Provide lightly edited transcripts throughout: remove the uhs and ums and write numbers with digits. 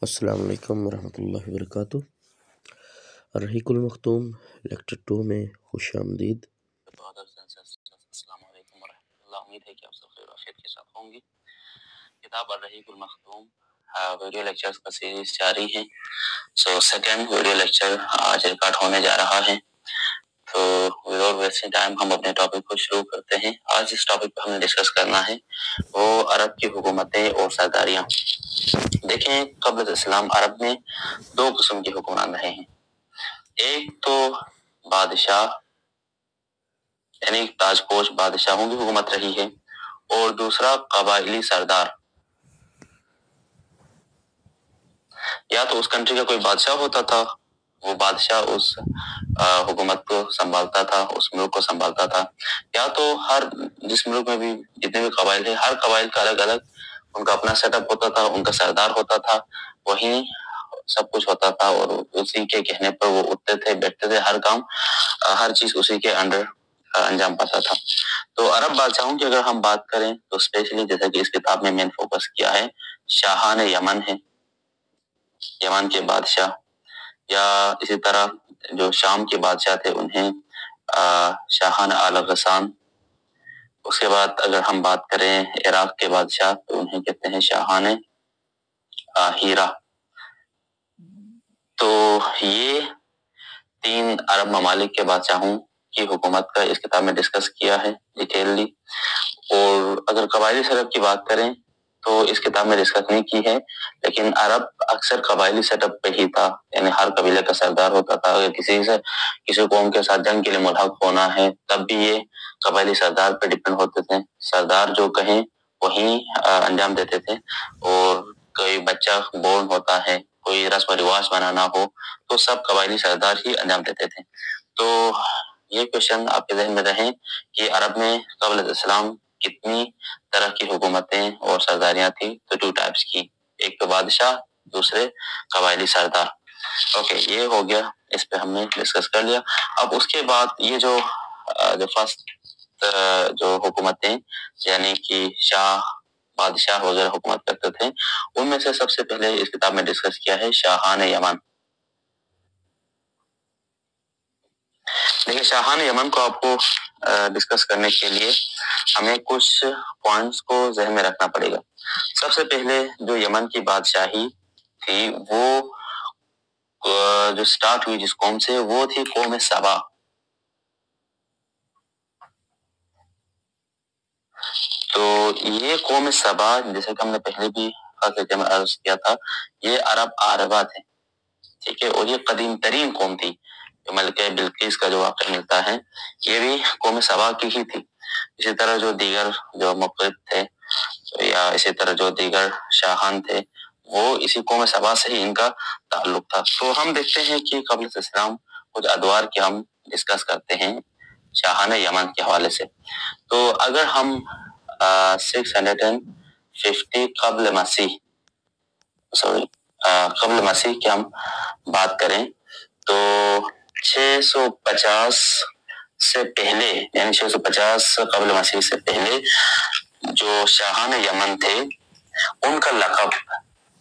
السلام علیکم ورحمۃ اللہ وبرکاتہ۔ الرحیق المختوم لیکچر 2 میں خوش آمدید۔ السلام علیکم ورحمۃ اللہ، امید ہے کہ آپ سب خیر و عافیت کے ساتھ ہوں گے۔ کتاب الرحیق المختوم ویڈیو لیکچرز کا سیریز جاری ہے۔ سیکنڈ ویڈیو لیکچر آج ریکارڈ ہونے جا رہا ہے، تو وداؤٹ ویسٹنگ ٹائم ہم اپنے ٹاپک کو شروع کرتے ہیں۔ آج جس ٹاپک پہ ہم نے ڈسکس کرنا ہے وہ عرب کی حکومتیں اور سرداریاں۔ دیکھیں، قبل اسلام عرب میں دو قسم کے حکمران رہے ہیں۔ ایک تو بادشاہ یعنی تاج پوش بادشاہوں کی حکومت رہی ہے، اور دوسرا قبائلی سردار، یا تو اس کنٹری کا کوئی بادشاہ ہوتا تھا، وہ بادشاہ اس حکومت کو سنبھالتا تھا، اس ملک کو سنبھالتا تھا، یا تو ہر جس ملک میں بھی جتنے بھی قبائل ہیں، ہر قبائل کا الگ الگ ان کا اپنا سیٹ اپ ہوتا تھا، ان کا سردار ہوتا تھا، وہیں سب کچھ ہوتا تھا، اور اسی کے کہنے پر وہ اٹھتے تھے، بیٹھتے تھے، ہر کام ہر چیز اسی کے انڈر انجام پاتا تھا۔ تو عرب بادشاہوں کی اگر ہم بات کریں تو اسپیشلی جیسا کہ اس کتاب میں مین فوکس کیا ہے، شاہان یمن ہے، یمن کے بادشاہ، یا اسی طرح جو شام کے بادشاہ تھے انہیں شاہان آل غسان۔ اس کے بعد اگر ہم بات کریں عراق کے بادشاہ تو انہیں کہتے ہیں شاہان ہیرا۔ تو یہ تین عرب ممالک کے بادشاہوں کی حکومت کا اس کتاب میں ڈسکس کیا ہے ڈیٹیللی۔ اور اگر قبائلی سیٹ اپ کی بات کریں تو اس کتاب میں ڈسکس نہیں کی ہے، لیکن عرب اکثر قبائلی سیٹ اپ پہ ہی تھا، یعنی ہر قبیلے کا سردار ہوتا تھا۔ اگر کسی قوم کے ساتھ جنگ کے لیے ملحق ہونا ہے تب بھی یہ قبائلی سردار پہ ڈپینڈ ہوتے تھے، سردار جو کہیں وہیں انجام دیتے تھے۔ اور کوئی بچہ بورن ہوتا ہے، کوئی رسم و رواج بنانا ہو تو سب قبائلی سردار ہی انجام دیتے تھے۔ تو یہ کوشچن آپ کے ذہن میں رہیں کہ عرب میں قبل اسلام کتنی طرح کی حکومتیں اور سرداریاں تھیں؟ تو 2 ٹائپس کی، ایک تو بادشاہ، دوسرے قبائلی سردار۔ اوکے، یہ ہو گیا، اس پہ ہم نے ڈسکس کر لیا۔ اب اس کے بعد یہ جو فرسٹ جو حکومتیں یعنی کہ شاہ، بادشاہ وغیرہ حکومت کرتے تھے، ان میں سے سب سے پہلے اس کتاب میں ڈسکس کیا ہے شاہان یمن۔ دیکھیں، شاہان یمن کو آپ کو ڈسکس کرنے کے لیے ہمیں کچھ پوائنٹس کو ذہن میں رکھنا پڑے گا۔ سب سے پہلے جو یمن کی بادشاہی تھی وہ جو سٹارٹ ہوئی جس قوم سے، وہ تھی قوم سبا۔ تو یہ قوم سبا، جیسے کہ ہم نے پہلے بھی میں عرض کیا تھا، یہ عرب عربہ تھے، ٹھیک ہے، اور یہ قدیم ترین قوم تھی۔ جو ملکہ بلقیس کا جو واقعہ ملتا ہے یہ بھی قوم سبا کی ہی تھی۔ اسی طرح جو دیگر جو مقرب تھے یا اسی طرح جو دیگر شاہان تھے، وہ اسی قوم سبا سے ہی ان کا تعلق تھا۔ تو ہم دیکھتے ہیں کہ قبل اسلام کچھ ادوار کے ہم ڈسکس کرتے ہیں شاہان یمن کے حوالے سے۔ تو اگر ہم 650 قبل مسیح کی ہم بات کریں تو 650 سے پہلے، یعنی 650 قبل مسیح سے پہلے جو شاہان یمن تھے ان کا لقب،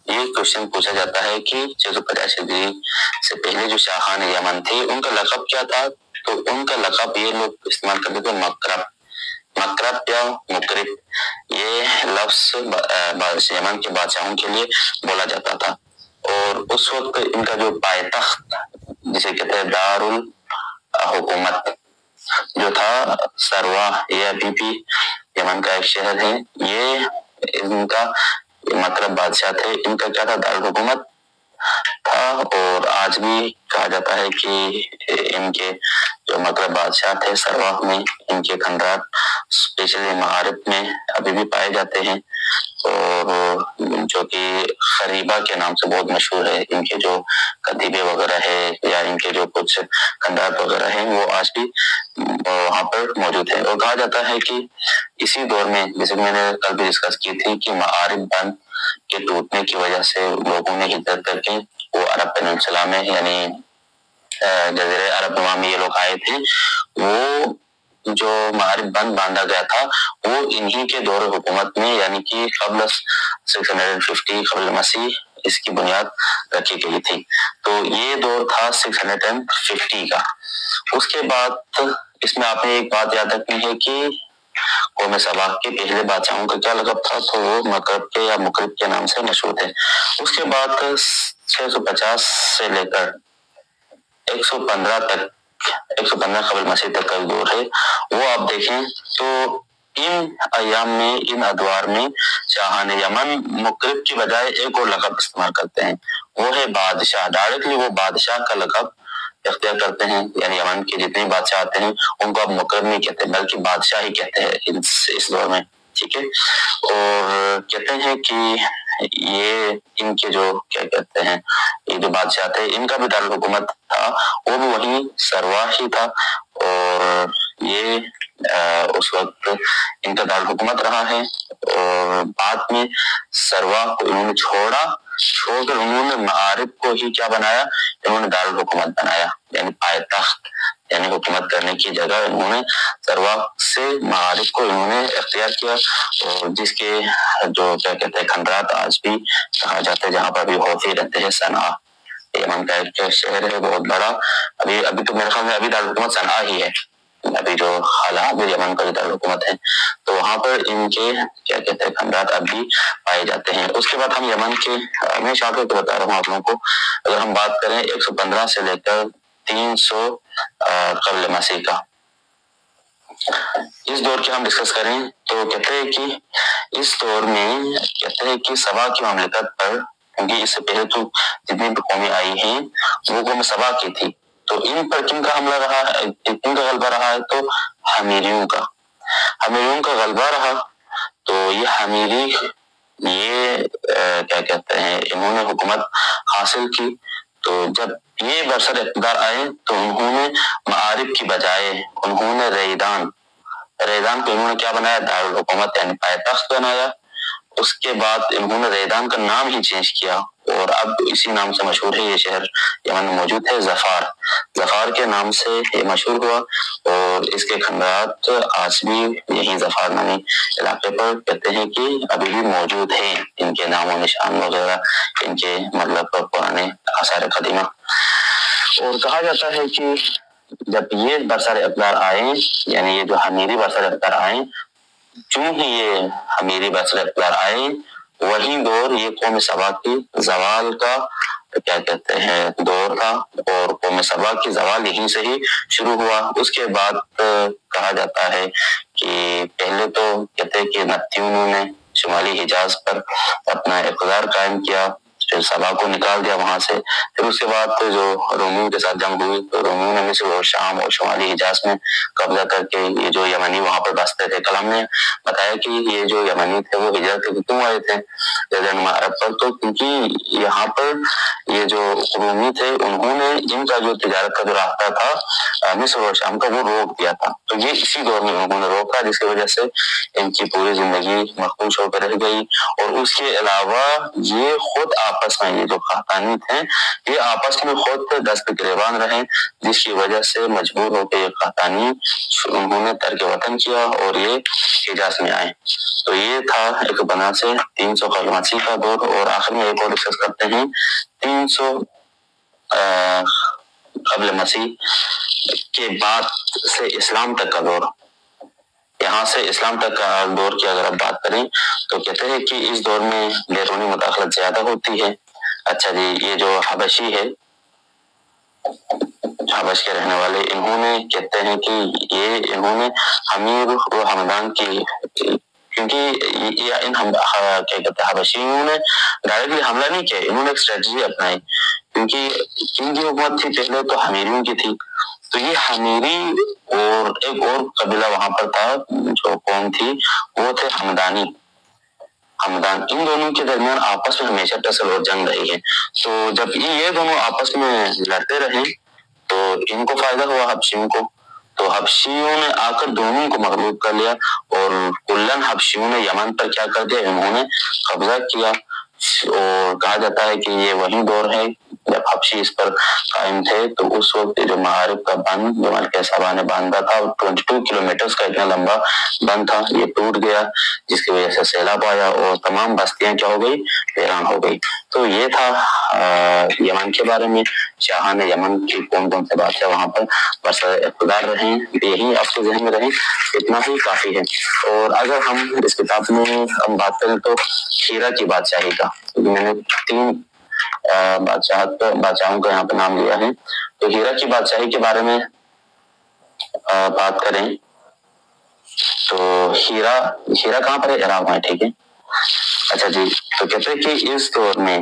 یہ کوشچن پوچھا جاتا ہے کہ 650 سے پہلے جو شاہان یمن تھے ان کا لقب کیا تھا؟ تو ان کا لقب یہ لوگ استعمال کرتے تھے مقرب یا مقرب، یہ لفظ یمن کے بادشاہوں کے لیے بولا جاتا تھا۔ اور اس وقت ان کا جو پائے تخت جسے کہتے ہیں دار الحکومت جو تھا سروا، یہ ابھی بھی یمن کا ایک شہر ہے، یہ ان کا مقرب بادشاہ تھے، ان کا کیا تھا؟ دار الحکومت تھا۔ اور آج بھی کہا جاتا ہے کہ ان کے جو مقرب بادشاہ تھے سروا میں، ان کے خاندان اسپیشلی معارف میں ابھی بھی پائے جاتے ہیں، اور جو کہ خریبہ کے نام سے بہت مشہور ہے۔ ان کے جو کتیبے وغیرہ ہے یا ان کے جو کچھ خاندان وغیرہ ہیں وہ آج بھی وہاں پر موجود ہے۔ اور کہا جاتا ہے کہ اسی دور میں، جیسے کہ میں نے کل بھی ڈسکس کی تھی، کہ معارف بند کے ٹوٹنے کی وجہ سے لوگوں نے ہجرت کر کے وہ عرب پیننسلا میں یعنی جزیرہ عرب نما میں یہ لوگ آئے تھے۔ وہ جو معارف بند باندھا گیا تھا وہ انہی کے دور حکومت میں، یعنی کہ قبل 650 قبل مسیح اس کی بنیاد رکھی گئی تھی۔ تو یہ دور تھا 650 کا۔ اس کے بعد اس میں آپ نے ایک بات یاد رکھنی ہے کہ قوم سبا کے پہلے بادشاہوں کا کیا لقب تھا، تو وہ مغرب کے یا مغرب کے نام سے مشہور تھے۔ اس کے بعد 650 سے لے کر 115 تک، 115 قبل مسیح تک کا دور ہے، وہ آپ دیکھیں تو ان ایام میں، ان ادوار میں شاہان یمن مغرب کی بجائے ایک اور لقب استعمال کرتے ہیں، وہ ہے بادشاہ۔ ڈائریکٹلی وہ بادشاہ کا لقب اختیار کرتے ہیں، یعنی یمن کے جتنے بادشاہ آتے ہیں ان کو اب مغرب نہیں کہتے بلکہ بادشاہ ہی کہتے ہیں اس دور میں، ٹھیک ہے۔ اور کہتے ہیں کہ یہ ان کے جو کیا کہتے ہیں، یہ جو بادشاہ تھے ان کا بھی دارالحکومت تھا، وہ بھی وہیں سروا ہی تھا، اور یہ اس وقت ان کا دارالحکومت رہا ہے۔ اور بعد میں سروا کو انہوں نے چھوڑ کر انہوں نے معارف کو ہی کیا بنایا، انہوں نے دارالحکومت بنایا، یعنی پائے تخت، یعنی حکومت کرنے کی جگہ انہوں نے سروا سے معارف کو انہوں نے اختیار کیا، اور جس کے جو کیا کہتے ہیں کھنڈرات آج بھی کہا جاتا ہے، جہاں پر بھی حوثی رہتے ہیں۔ صنعا یمن کا ایک شہر ہے بہت بڑا، ابھی تو میرے خیال میں ابھی دارالحکومت صنعا ہی ہے، ابھی جو حالات میں یمن کا دارالحکومت ہے، تو وہاں پر ان کے کیا کہتے ہیں کھنڈرات اب بھی پائے جاتے ہیں۔ اس کے بعد ہم یمن کے، میں شاطر کو بتا رہا ہوں آپ لوگوں کو، اگر ہم بات کریں 115 سے لے کر 300 قبل مسیح کا، اس دور کی ہم ڈسکس کریں تو کہتے ہیں کہ اس دور میں کہتے ہیں کہ سبا کی مملکت پر، کیونکہ اس سے پہلے تو جتنی بھی قومیں آئی ہیں وہ قوم سبا کی تھی، تو ان پر کن کا حملہ رہا ہے، کن کا غلبہ رہا ہے، تو حمیریوں کا غلبہ رہا۔ تو یہ حمیری، یہ کیا کہتے ہیں، انہوں نے حکومت حاصل کی۔ تو جب یہ برسر اقتدار آئے تو انہوں نے معارف کی بجائے انہوں نے ریدان کو انہوں نے کیا بنایا، دارالحکومت یعنی پائے تخت بنایا۔ اس کے بعد انہوں نے ریدان کا نام ہی چینج کیا، اور اب اسی نام سے مشہور ہے یہ شہر یمن میں موجود ہے، ظفار کے نام سے یہ مشہور ہوا، اور اس کے کھنڈرات آج بھی یہی ظفار نامی علاقے پر کہتے ہیں کہ ابھی بھی موجود ہیں، ان کے نام و نشان وغیرہ، ان کے مطلب پرانے آثار قدیمہ۔ اور کہا جاتا ہے کہ جب یہ برسر اقتدار آئے، یعنی یہ جو حمیری برسر اقتدار آئے، چون ہی یہ حمیری برسر اقتدار آئے، وہی دور یہ قوم سبا کی زوال کا کیا کہتے ہیں دور تھا، اور قوم سبا کی زوال یہیں سے ہی شروع ہوا۔ اس کے بعد کہا جاتا ہے کہ پہلے تو کہتے ہیں کہ نبطیونوں نے شمالی حجاز پر اپنا اقتدار قائم کیا، پھر سبا کو نکال دیا وہاں سے، پھر اس کے بعد جو رومیوں کے ساتھ جنگ ہوئی تو رومیوں نے مصر اور شام اور شمالی حجاز میں قبضہ کر کے یہ جو یمنی وہاں پر بستے تھے، کل ہم نے بتایا کہ یہ جو یمنی تھے وہ ہجرت کیوں آئے تھے جزیرہ عرب پر، تو کیونکہ یہاں پر یہ جو رومی تھے انہوں نے ان کا جو تجارت کا جو راستہ تھا مصر اور شام کا وہ روک دیا تھا، تو یہ اسی دور میں انہوں نے روکا، جس کی وجہ سے ان کی پوری زندگی مخدوش ہو کر رہ گئی۔ اور اس کے علاوہ یہ خود آپس میں، یہ جو خاقانی تھے یہ آپس میں خود دست گریبان رہے، جس کی وجہ سے مجبور ہو کے یہ خاقانی انہوں نے ترک وطن کیا اور یہ حجاز میں آئے۔ تو یہ تھا 115 سے 300 قبل مسیح کا دور۔ اور آخر میں ایک اور ڈسکس کرتے ہیں 300 قبل مسیح کے بعد سے اسلام تک کا دور۔ یہاں سے اسلام تک کا دور کی اگر آپ بات کریں تو کہتے ہیں کہ اس دور میں بیرونی مداخلت زیادہ ہوتی ہے۔ اچھا جی، یہ جو حبشی ہے، حبش کے رہنے والے، انہوں نے کہتے ہیں کہ یہ انہوں نے حمیر و حمدان کی، کیونکہ کیا کہتے ہیں حبشیوں نے ڈائریکٹلی حملہ نہیں کیا، انہوں نے ایک اسٹریٹجی اپنائی، کیونکہ کن کی حکومت تھی پہلے تو حمیریوں کی تھی، تو یہ حمیری اور ایک اور قبیلہ وہاں پر تھا جو قوم تھی وہ تھے حمدان، ان دونوں کے درمیان آپس میں ہمیشہ ٹسل اور جنگ رہی ہے۔ تو جب یہ دونوں آپس میں لڑتے رہے تو ان کو فائدہ ہوا حبشیوں کو، تو حبشیوں نے آ کر دونوں کو مغلوب کر لیا، اور کلن حبشیوں نے یمن پر کیا کر دیا، انہوں نے قبضہ کیا، اور کہا جاتا ہے کہ یہ وہی دور ہے جب حبشی اس پر قائم تھے، تو اس وقت جو معارف کا بند جو ملکہ سبا نے باندھا تھا 22 کلومیٹرز کا اتنا لمبا بند تھا، یہ ٹوٹ گیا، جس کی وجہ سے سیلاب آیا اور تمام بستیاں کیا ہو گئی؟ ویران ہو گئی۔ تو یہ تھا یمن کے بارے میں، شاہان یمن کی کون کون سے بادشاہ وہاں پر برسر اقتدار رہے ہیں، یہی آپ کے ذہن میں رہیں، اتنا ہی کافی ہے۔ اور اگر ہم اس کتاب میں ہم بات کریں تو ہیرا کی بادشاہی کا، میں نے 3 بادشاہوں کا یہاں پہ نام لیا ہے، تو ہیرا کی بادشاہی کے بارے میں بات کریں تو ہیرا کہاں پر ہے؟ عراق میں، ٹھیک ہے۔ اچھا جی، تو کہتے ہیں کہ اس دور میں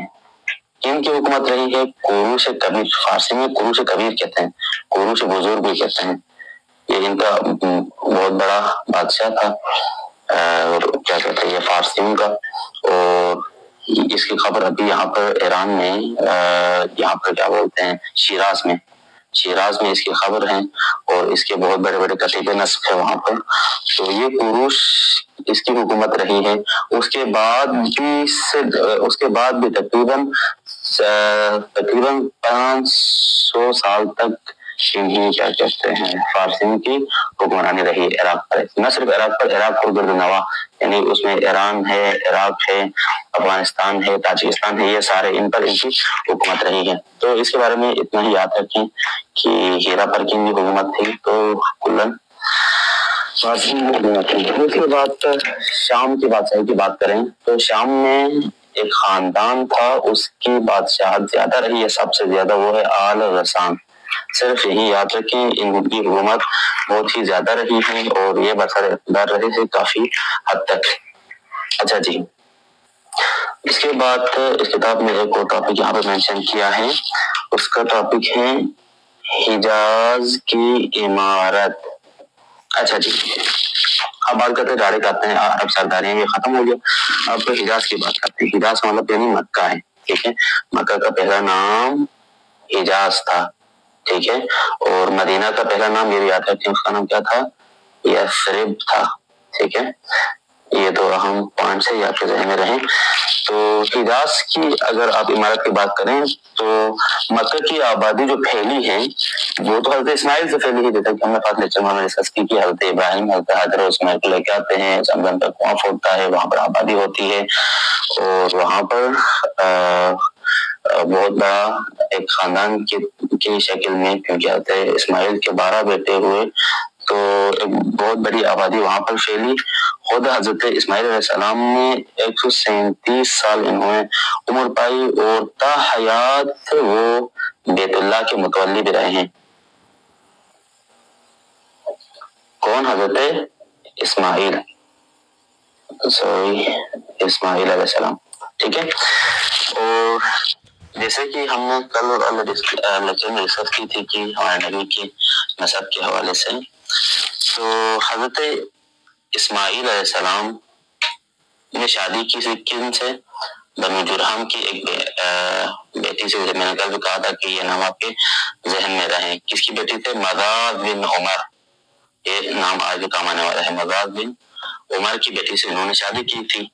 ان کی حکومت رہی ہے کوروش کبیر، فارسی میں کوروش کبیر کہتے ہیں، کوروش بزرگ بھی کہتے ہیں، یہ ان کا بہت بڑا بادشاہ تھا، اور کیا کہتے ہیں یہ فارسیوں کا، اور اس کی خبر ابھی یہاں پر ایران میں یہاں پر کیا بولتے ہیں شیراز میں اس کی خبر ہے، اور اس کے بہت بڑے بڑے کتیبے نصب ہے وہاں پر۔ تو یہ کوروش اس کی حکومت رہی ہے، اس کے بعد بھی تقریباً 500 سال تک انہیں کیا کہتے ہیں فارسیوں کی حکمرانی رہی عراق پر، نہ صرف عراق پر، عراق اور گرد نواح، یعنی اس میں ایران ہے، عراق ہے، افغانستان ہے، تاجکستان ہے، یہ سارے ان پر ان کی حکومت رہی ہے۔ تو اس کے بارے میں اتنا ہی یاد رکھیں کہ ہیرا پر کی حکومت تھی، تو کلن اس کے بعد شام کی بادشاہی کی بات کریں تو شام میں ایک خاندان تھا، اس کی بادشاہت زیادہ رہی ہے، سب سے زیادہ وہ ہے آل غسان۔ صرف یہی یاد رکھیں ان کی حکومت بہت ہی زیادہ رہی ہے، اور یہ برسر اقتدار رہے ہیں کافی حد تک۔ اچھا جی، اس کے بعد اس کتاب میں ایک اور ٹاپک یہاں پہ مینشن کیا ہے، اس کا ٹاپک ہے حجاز کی عمارت۔ اچھا جی، اب بات کرتے ہیں ڈائریکٹ آتے ہیں عرب سرداریاں، یہ ختم ہو گیا، اب تو حجاز کی بات کرتے ہیں۔ حجاز کا مطلب یعنی مکہ ہے، ٹھیک ہے، مکہ کا پہلا نام حجاز تھا، ٹھیک ہے، اور مدینہ کا پہلا نام یہ بھی یاد رکھیں، اس کا نام کیا تھا؟ یثرب تھا، ٹھیک ہے۔ یہ دو اہم پوائنٹس ہیں، یہ آپ کے ذہن میں رہیں۔ تو حجاز کی اگر آپ عمارت کی بات کریں تو مکہ کی آبادی جو پھیلی ہے وہ تو حضرت اسماعیل سے پھیلی ہے، جیسا کہ ہم نے پاس لیکچر میں ڈسکس کی کہ حضرت ابراہیم حضرت حاجر اسماعیل کو لے کے آتے ہیں، زمزم پہ کنواں پھوٹتا ہے، وہاں پر آبادی ہوتی ہے، اور وہاں پر بہت بڑا ایک خاندان کی شکل میں، کیونکہ حضرت اسماعیل کے 12 بیٹے ہوئے تو ایک بہت بڑی آبادی وہاں پر پھیلی۔ خود حضرت اسماعیل علیہ السلام نے 137 سال انہوں نے عمر پائی، اور تا حیات وہ بیت اللہ کے متولی بھی رہے ہیں۔ کون؟ حضرت اسماعیل علیہ السلام، ٹھیک ہے۔ اور جیسے کہ ہم نے کل لیکچر میں ڈسکس کی تھی کہ ہمارے نبی کی نسب کے حوالے سے، تو حضرت اسماعیل علیہ السلام نے شادی کی کن سے؟ بنو جرہم کی ایک بیٹی سے، میں نے کل بھی کہا تھا کہ یہ نام آپ کے ذہن میں رہے۔ کس کی بیٹی تھے؟ مداد بن عمر، یہ نام آج بھی کام آنے والا ہے، مداد بن عمر کی بیٹی سے انہوں نے شادی کی تھی۔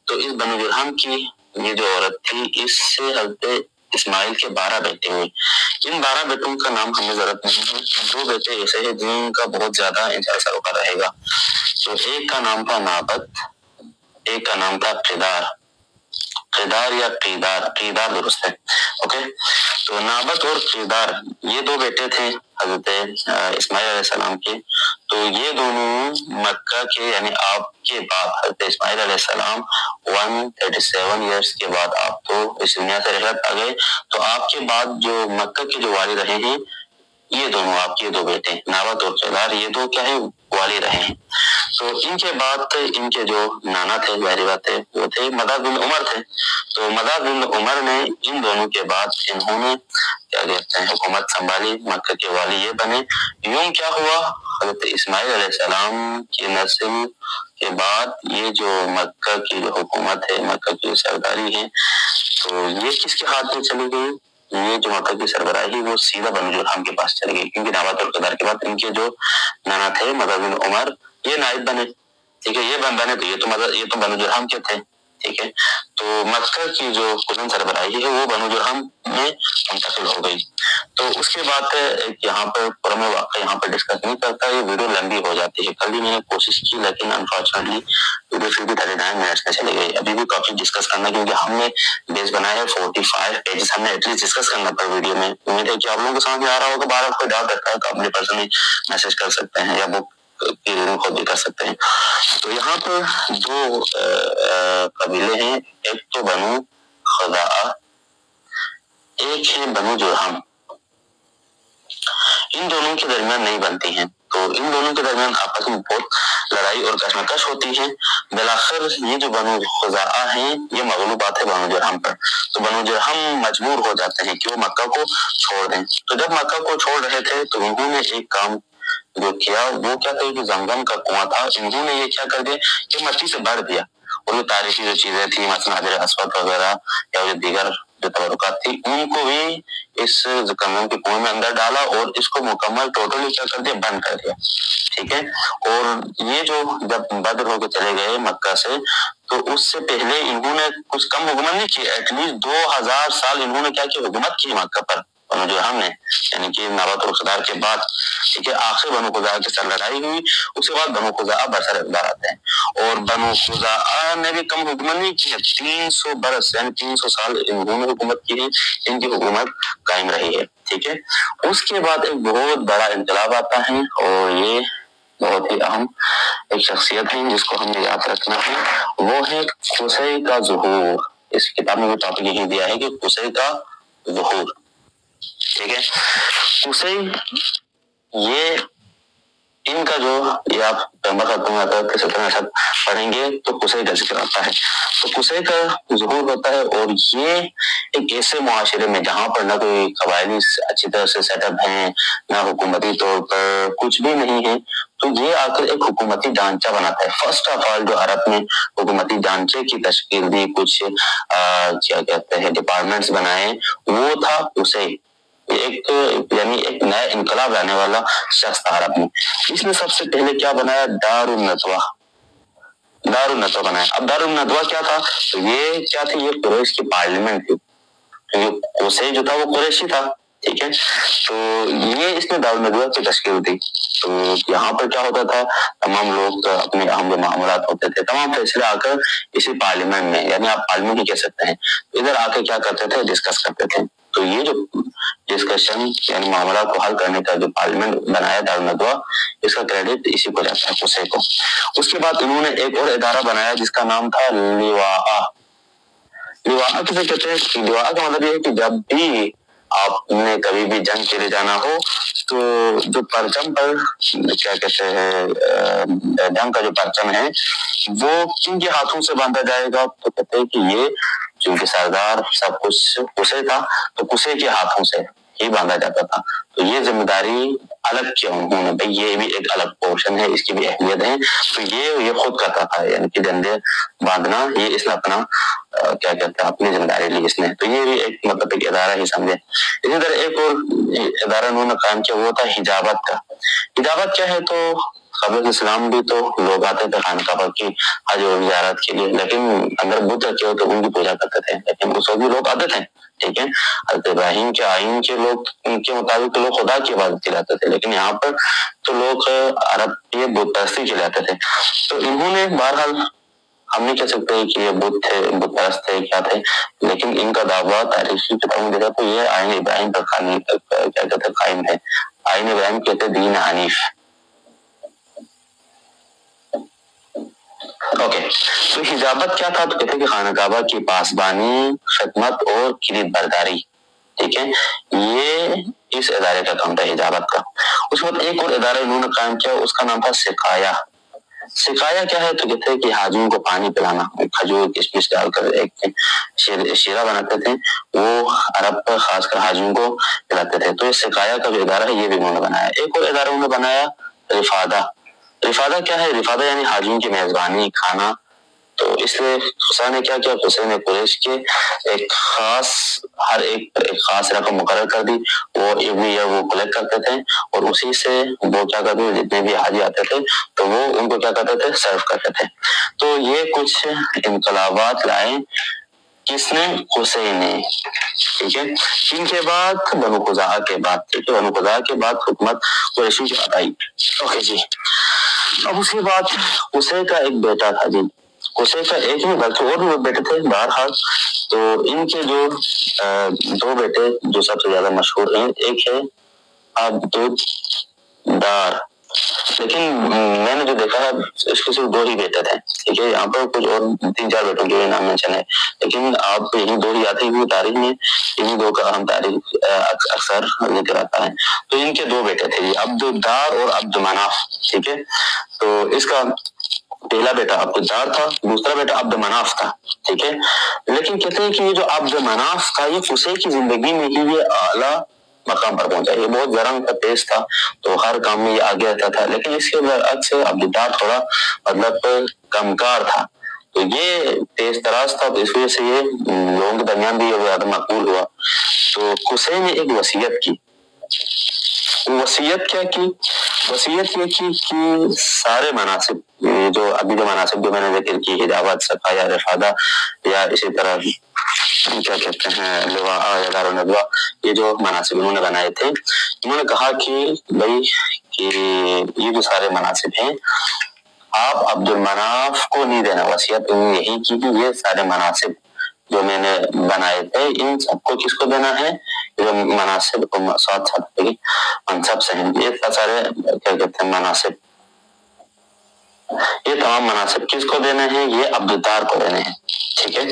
تو اس بنو جرہم کی یہ جو عورت تھی، اس سے حضرت اسماعیل کے 12 بیٹے ہوئے۔ ان 12 بیٹوں کا نام ہمیں ضرورت نہیں ہے، 2 بیٹے ایسے ہیں جن کا بہت زیادہ انشاءاللہ سروکار رہے گا۔ تو ایک کا نام تھا نابت، ایک کا نام تھا قیدار یا قیدار درست ہے، اوکے۔ تو نابت اور قیدار یہ 2 بیٹے تھے حضرت اسماعیل علیہ السلام کے، تو یہ دونوں مکہ کے، یعنی آپ کے بعد حضرت اسماعیل علیہ السلام 137 ایئرس کے بعد آپ تو اس دنیا سے رحلت آ گئے، تو آپ کے بعد جو مکہ کے جو والی رہے ہیں یہ دونوں آپ کے 2 بیٹے نابت اور قیدار، یہ 2 کیا ہے؟ والی رہے ہیں۔ تو ان کے بعد ان کے جو نانا تھے، ظاہری بات ہے وہ تھے مداد بن عمر تھے، تو مداد بن عمر نے ان دونوں کے بعد انہوں نے کیا کہتے ہیں حکومت سنبھالی، مکہ کے والی یہ بنے۔ یوں کیا ہوا؟ حضرت اسماعیل علیہ السلام کی نسل کے بعد یہ جو مکہ کی جو حکومت ہے، مکہ کی سرداری ہے، تو یہ کس کے ہاتھ میں چلی گئی؟ یہ جو مکہ کی سربراہی وہ سیدھا بنو جرہم کے پاس چلی گئی، کیونکہ نابت اور قیدار کے بعد ان کے جو نانا تھے مداد بن عمر یہ نائب بنے، ٹھیک ہے، یہ بنے، تو یہ تو بنو جرہم کے تھے، ٹھیک ہے. تو مکہ کی جو کلن سربراہی ہے وہ بنو جرہم میں منتقل ہو گئی. تو اس کے بعد یہاں پر پورا میں واقعہ یہاں پر ڈسکس نہیں کرتا، یہ ویڈیو لمبی ہو جاتی ہے. کل بھی میں نے کوشش کی لیکن انفارچونیٹلی ویڈیو پھر بھی 39 منٹس میں چلی گئی. ابھی بھی کافی ڈسکس کرنا کیونکہ ہم نے بیس بنایا ہے 45 پیجز ہم نے ایٹ لیسٹ ڈسکس کرنا پر ویڈیو میں. امید ہے کہ آپ لوگوں کو سمجھ میں آ رہا ہوگا. بار کوئی ڈاؤٹ رکھتا ہے تو آپ مجھے پرسنلی میسج کر سکتے ہیں یا بک کی لنک خود بھی کر سکتے ہیں. تو یہاں پر دو قبیلے ہیں، ایک تو بنو خزاعہ، ایک ہے بنو جرہم. ان دونوں کے درمیان نہیں بنتی ہیں، تو ان دونوں کے درمیان آپس میں بہت لڑائی اور کشمکش ہوتی ہے. بالآخر یہ جو بنو خزاعہ ہیں یہ مغلوب آتے ہیں بنو جرہم پر. تو بنو جرہم مجبور ہو جاتے ہیں کہ وہ مکہ کو چھوڑ دیں. تو جب مکہ کو چھوڑ رہے تھے تو انہوں نے ایک کام جو کیا وہ کیا تھا کہ زمزم کا کنواں تھا، انہوں نے یہ کیا کر دیا کہ مٹی سے بھر دیا، اور جو تاریخی جو چیزیں تھیں مثلا حجر اسود وغیرہ یا جو دیگر جو تبرکات تھی ان کو بھی اس زمزم کے کنویں میں اندر ڈالا اور اس کو مکمل ٹوٹلی کیا کر دیا، بند کر دیا. ٹھیک ہے. اور یہ جو جب بدر ہو کے چلے گئے مکہ سے تو اس سے پہلے انہوں نے کچھ کم حکومت نہیں کی، ایٹ لیسٹ 2000 سال انہوں نے کیا کی، حکومت کی مکہ پر بنو جرہم نے، یعنی کہ نبات الاقتدار کے بعد. ٹھیک ہے. آخر بنو خزاعہ کے ساتھ لڑائی ہوئی، اس کے بعد بنو خزاعہ برسر اقتدار آتے ہیں. اور بنو خزاعہ نے بھی کم حکومت نہیں کی ہے، 300 برس یعنی 300 سال انہوں نے حکومت کی ہے، ان کی حکومت قائم رہی ہے. ٹھیک ہے. اس کے بعد ایک بہت بڑا انقلاب آتا ہے اور یہ بہت ہی اہم ایک شخصیت ہے جس کو ہم نے یاد رکھنا ہے، وہ ہے قصی کا ظہور. اس کتاب میں بھی ٹاپک یہی دیا ہے کہ قصی کا ظہور. ٹھیک ہے. قصی یہ ان کا جو یہ آپ پڑھیں گے تو قصی کا ذکر آتا ہے. تو قصی کا ظہور ہوتا ہے اور یہ ایک ایسے معاشرے میں جہاں پر نہ کوئی قبائلی اچھی طرح سے سیٹ اپ ہیں، نہ حکومتی طور پر کچھ بھی نہیں ہے، تو یہ آ کر ایک حکومتی ڈھانچہ بناتا ہے. فرسٹ آف آل جو عرب میں حکومتی ڈھانچے کی تشکیل دی، کچھ کیا کہتے ہیں ڈپارٹمنٹس بنائے، وہ تھا قصی. ایک یعنی ایک نیا انقلاب لانے والا شخص تھا عرب میں. اس نے سب سے پہلے کیا بنایا، دار الندوہ بنایا. اب دار الندوہ کیا تھا، تو یہ کیا تھی، یہ قریش کی پارلیمنٹ تھی. قصی جو تھا وہ قریشی تھا. ٹھیک ہے. تو یہ اس نے دار الندوہ کی تشکیل دی. تو یہاں پر کیا ہوتا تھا، تمام لوگ اپنے اہم جو معاملات ہوتے تھے تمام فیصلے آ کر اسی پارلیمنٹ میں، یعنی آپ پارلیمنٹ ہی کہہ سکتے ہیں، ادھر آ کے کیا کرتے تھے، ڈسکس کرتے تھے. تو یہ جو ڈسکشن یعنی معاملات کو حل کرنے کا جو پارلیمنٹ بنایا دار الندوہ، اس کا کریڈٹ اسی کو جاتا ہے، قصی کو. اس کے بعد انہوں نے ایک اور ادارہ بنایا جس کا نام تھا لواء. لواء کسے کہتے ہیں، لواء کا مطلب یہ ہے کہ جب بھی آپ نے کبھی بھی جنگ کے لیے جانا ہو تو جو پرچم پر کیا کہتے ہیں، جنگ کا جو پرچم ہے وہ کن کے ہاتھوں سے باندھا جائے گا، تو کہتے ہیں کہ یہ چونکہ سردار سب کچھ قصی تھا تو قصی کے ہاتھوں سے ہی باندھا جاتا تھا. تو یہ ذمہ داری الگ کیا انہوں نے، بھائی یہ بھی ایک الگ پورشن ہے، اس کی بھی اہمیت ہے. تو یہ خود کرتا تھا، یعنی کہ ڈنڈے باندھنا یہ اس نے اپنا کیا کہتے ہیں اپنی ذمہ داری لی اس نے. تو یہ بھی ایک مطلب ایک ادارہ ہی سمجھے. اسی طرح ایک اور ادارہ انہوں نے قائم کیا، وہ تھا حجابت کا. حجابت کیا ہے، تو قبل اسلام بھی تو لوگ آتے تھے خانہ کعبہ کی حج و زیارت کے لیے، لیکن اندر بت رکھے ہوتے ان کی پوجا کرتے تھے، لیکن اس وقت بھی لوگ آتے تھے. ٹھیک ہے. حضرت ابراہیم کے آئین کے لوگ ان کے مطابق لوگ خدا کی عبادت کھلاتے تھے، لیکن یہاں پر تو لوگ عرب یہ بت پرستی کھلاتے تھے. تو انہوں نے بہرحال ہم نہیں کہہ سکتے کہ یہ بت تھے، بت پرست تھے، کیا تھے، لیکن ان کا دعویٰ تاریخی کتابوں میں دیکھا تو یہ آئین ابراہیم پر کیا کہتے قائم ہے. آئین ابراہیم کہتے دین حنیف. اوکے. تو حجابت کیا تھا، تو کہتے کہ خانہ کعبہ کی پاسبانی، خدمت اور کلید برداری. ٹھیک ہے. یہ اس ادارے کا کام تھا حجابت کا. اس وقت ایک اور ادارہ انہوں نے قائم کیا، اس کا نام تھا سقایا. سقایا کیا ہے، تو کہتے ہیں کہ حاجیوں کو پانی پلانا، کھجور کشمش ڈال کر ایک شیرہ بناتے تھے، وہ عرب پر خاص کر حاجیوں کو پلاتے تھے. تو یہ سقایا کا جو ادارہ ہے یہ بھی انہوں نے بنایا. ایک اور ادارہ انہوں نے بنایا رفادہ. رفادہ کیا ہے، رفادہ یعنی حاجیوں کی میزبانی، کھانا تو اس لیے قصیٰ نے کیا کیا، قصیٰ نے قریش کے ایک خاص ہر ایک پر ایک خاص رقم مقرر کر دی، وہ ایوری ایئر وہ کلیکٹ کرتے تھے اور اسی سے وہ کیا کرتے تھے، جتنے بھی حاجی آتے تھے تو وہ ان کو کیا کرتے تھے، سرو کرتے تھے۔ تو یہ کچھ انقلابات لائے کس نے، قصی نے، ٹھیک ہے۔ ان کے بعد بنو خزاعہ کے بعد، ٹھیک ہے، بنو خزاعہ کے بعد حکومت قریشی کی آئی۔ اوکے جی، اب اس کے بعد قصی کا ایک بیٹا تھا جی، قصی کا ایک نہیں بلکہ اور بھی بیٹے تھے بہرحال۔ تو ان کے جو دو بیٹے جو سب سے زیادہ مشہور ہیں، ایک ہے عبدالدار، لیکن میں نے جو دیکھا ہے اس کے صرف 2 ہی بیٹے تھے، ٹھیک ہے، یہاں پر کچھ اور 3-4 بیٹوں کے نام مینشن ہے، لیکن آپ یہی 2 ہی آتی ہوئی تاریخ میں، انہیں 2 کا اہم تاریخ اکثر ذکر آتا ہے۔ تو ان کے 2 بیٹے تھے عبدالدار اور عبدمناف، ٹھیک ہے۔ تو اس کا پہلا بیٹا عبدالدار تھا، دوسرا بیٹا عبدمناف تھا، ٹھیک ہے۔ لیکن کہتے ہیں کہ یہ جو عبدمناف تھا یہ قصی کی زندگی میں ہی یہ اعلیٰ مقام پر پہنچا، یہ بہت زرنگ کا تیز تھا، تو ہر کام میں یہ آگے رہتا تھا، لیکن اس کے برعکس عبدالدار تھوڑا مطلب کمکار تھا، تو یہ تیز تراز تھا، تو اس وجہ سے یہ لوگوں کے درمیان بھی یہ زیادہ مقبول ہوا۔ تو قصی نے ایک وصیت کی، وصیت کیا کی، وصیت یہ کی کہ سارے مناصب جو ابھی جو مناصب جو میں نے ذکر کی، حجابت، سقایا، رفادہ، یا اسی طرح کیا کہتے ہیں لواء یا دار الندوہ، یہ جو مناصب انہوں نے بنائے تھے، انہوں نے کہا کہ بھائی کہ یہ جو سارے مناصب ہیں آپ عبدالمناف کو نہیں دینا، وصیت انہوں نے یہی کی کہ یہ سارے مناصب جو میں نے بنائے تھے ان سب کو کس کو دینا ہے، جو مناصب ساتھ ساتھ منصب سے ہیں، یہ سارے کیا کہتے ہیں مناصب، یہ تمام مناصب کس کو دینے ہیں، یہ عبدالدار کو دینے ہیں، ٹھیک ہے۔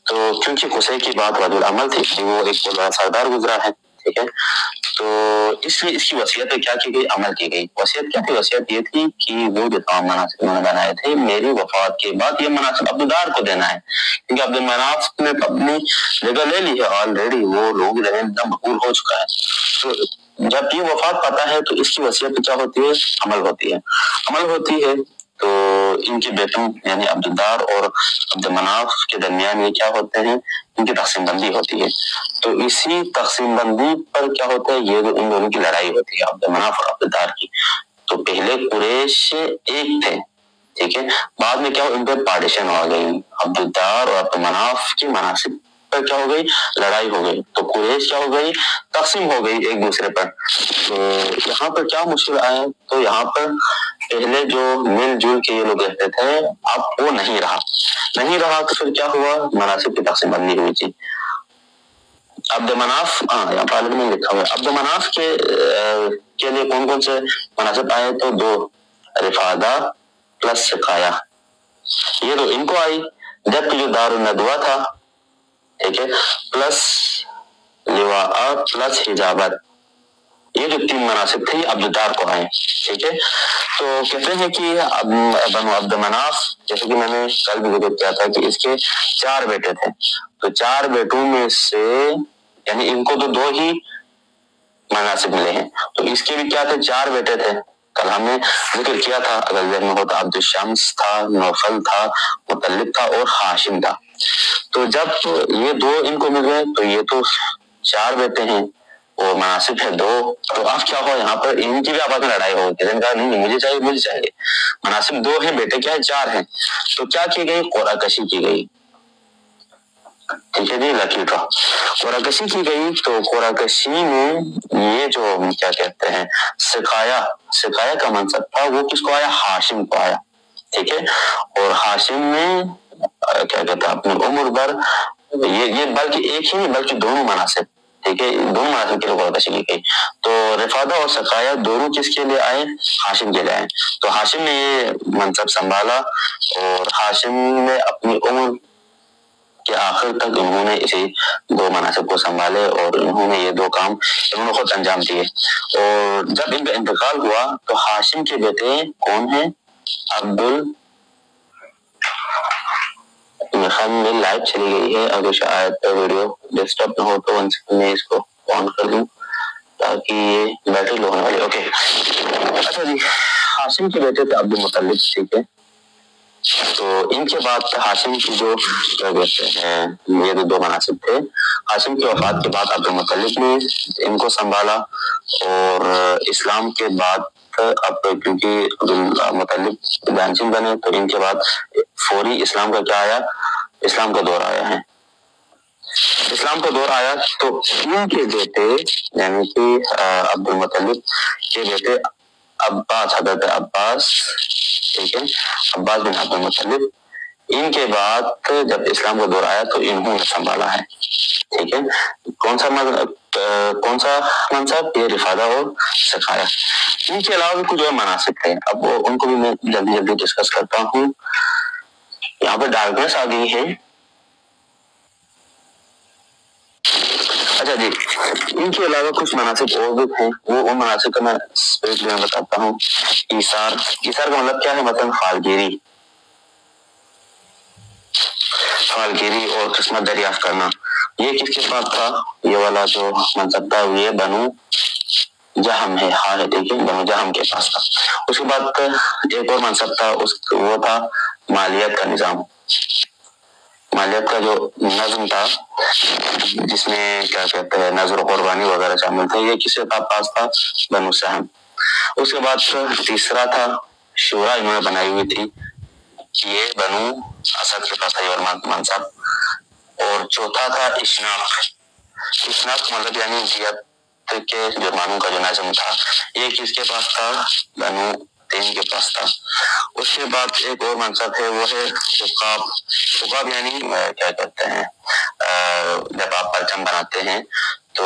تو کیونکہ قصی کی بات واجب العمل تھی کہ وہ ایک بڑا سردار گزرا ہے، ٹھیک ہے، تو اس لیے اس کی وصیت کیا کی گئی، عمل کی گئی۔ وصیت کیا تھی، وصیت یہ تھی کہ وہ جو تمام مناصب انہوں نے بنائے تھے میری وفات کے بعد یہ مناصب عبدالدار کو دینا ہے، کیونکہ عبدالمناف نے اپنی جگہ لے لی ہے آلریڈی، وہ لوگوں کی زمین ایک دم مقبول ہو چکا ہے، تو جب یہ وفات پاتا ہے تو اس کی وصیت کیا ہوتی ہے، عمل ہوتی ہے، عمل ہوتی ہے۔ تو ان کے بیٹوں یعنی عبدالدار اور عبدالمناف کے درمیان یہ کیا ہوتے ہیں، ان کی تقسیم بندی ہوتی ہے، تو اسی تقسیم بندی پر کیا ہوتا ہے، یہ جو ان دونوں کی لڑائی ہوتی ہے عبدالمناف اور عبدالدار کی۔ تو پہلے قریش ایک تھے، ٹھیک ہے، بعد میں کیا ہو، ان پر پارٹیشن ہو گئی، عبدالدار اور عبدالمناف کی مناصب پر کیا ہو گئی، لڑائی ہو گئی، تو قریش کیا ہو گئی، تقسیم ہو گئی ایک دوسرے پر۔ تو یہاں پر کیا مشکل آیا، تو یہاں پر پہلے جو مل جل کے یہ لوگ رہتے تھے اب وہ نہیں رہا تو پھر کیا ہوا، مناصب کی تقسیم بندی ہوئی تھی۔ عبدالمناف یہاں پہلے میں لکھا ہوا ہے، عبدالمناف کے لیے کون کون سے مناصب آئے، تو 2 رفادہ پلس سقایا، یہ تو ان کو آئی، جبکہ جو دار الندوہ تھا، ٹھیک ہے، پلس لواء پلس حجابت، یہ جو 3 مناصب تھے یہ عبدالدار کو آئے، ٹھیک ہے۔ تو کہتے ہیں کہ بنو عبدالمناف، جیسے کہ میں نے کل بھی ذکر کیا تھا کہ اس کے 4 بیٹے تھے، تو 4 بیٹوں میں سے یعنی ان کو تو 2 ہی مناصب ملے ہیں، تو اس کے بھی کیا تھے، 4 بیٹے تھے، کل ہم نے ذکر کیا تھا اگر ذہن میں ہوتا، عبد الشمس تھا، نوفل تھا، مطلب تھا اور ہاشم تھا۔ تو جب یہ 2 ان کو مل گئے تو یہ تو 4 بیٹے ہیں اور مناصب ہے 2، تو اب کیا ہوا، یہاں پر ان کی بھی آپس میں لڑائی ہو گئی، کہا نہیں مجھے چاہیے، مناصب 2 ہیں، بیٹے کیا ہے 4 ہیں، تو کیا کی گئی، قرعہ کشی کی گئی، ٹھیک ہے جی، لکی ڈرا قرعہ کشی کی گئی۔ تو قرعہ کشی میں یہ جو کیا کہتے ہیں سقایا کا منصب تھا وہ کس کو آیا، ہاشم کو آیا، ٹھیک ہے، اور ہاشم نے کیا کہتا ہے اپنی عمر بھر یہ بلکہ ایک ہی نہیں بلکہ دونوں مناصب، ٹھیک ہے، دونوں مناصب کے لیے قرعہ کشی کی گئی۔ تو رفادہ اور سقایا دونوں کس کے لیے آئے، ہاشم کے لیے آئے، تو ہاشم نے یہ منصب سنبھالا اور ہاشم نے اپنی عمر کہ آخر تک انہوں نے اسی 2 مناصب کو سنبھالے اور انہوں نے یہ 2 کام انہوں نے خود انجام دیے۔ اور جب ان کا انتقال ہوا تو ہاشم کے بیٹے کون ہیں، میں لائٹ چلی گئی ہے، اگر شاید ویڈیو ڈسٹرب نہ ہو تو میں اس کو آن کر دوں تاکہ یہ بیٹری لو ہونے والی، اوکے۔ اچھا جی، ہاشم کے بیٹے تھے عبد المطلب، ٹھیک ہے، تو ان کے بعد ہاشم کی جو کیا کہتے ہیں یہ دو مناصب تھے. ہاشم کی وفات کے بعد عبد المطلب نے ان کو سنبھالا، اور اسلام کے بعد اب کیونکہ عبد المطلب جانشین بنے تو ان کے بعد فوری اسلام کا کیا آیا، اسلام کا دور آیا ہے. اسلام کا دور آیا تو ان کے بیٹے یعنی کہ عبد المطلب کے بیٹے عباس، حضرت عباس، ٹھیک ہے، عباس بن عبد المطلب، ان کے بعد جب اسلام کا دور آیا تو انہوں نے سنبھالا ہے. ٹھیک ہے، کون سا منصب؟ یہ رفادہ اور سکھایا. ان کے علاوہ بھی کچھ اور مناسب تھے، اب ان کو بھی میں جلدی ڈسکس کرتا ہوں. یہاں پہ ڈارکنیس آ گئی ہے. اچھا جی، ان کے علاوہ کچھ مناسب اور بھی ہیں، وہ ان مناسب کا میں بتاتا ہوں. ایثار کا مطلب کیا ہے؟ مثلا فالگیری اور قسمت دریافت کرنا. یہ کس کے پاس تھا؟ یہ والا جو منصب تھا یہ بنو جہم ہے. ہاں ٹھیک ہے، بنو جہم کے پاس تھا. اس کے بعد ایک اور منصب تھا، وہ تھا مالیت کا نظام. مالیت کا جو نظم تھا جس میں کیا کہتے ہیں نظر و قربانی وغیرہ شامل تھے، یہ کسی کا پاس تھا؟ بنو سہم. اس کے بعد تیسرا تھا شورا، انہوں نے بنائی ہوئی تھی، یہ بنو اسد کے پاس تھا یہ منصب. اور چوتھا تھا اشناق مطلب یعنی دیت کے جرمانوں کا جو نظم تھا، یہ کس کے پاس تھا؟ بنو تیم کے پاس تھا. اس کے بعد ایک اور منصب ہے، وہ ہے حقاب یعنی کیا کہتے ہیں جب آپ پرچم بناتے ہیں تو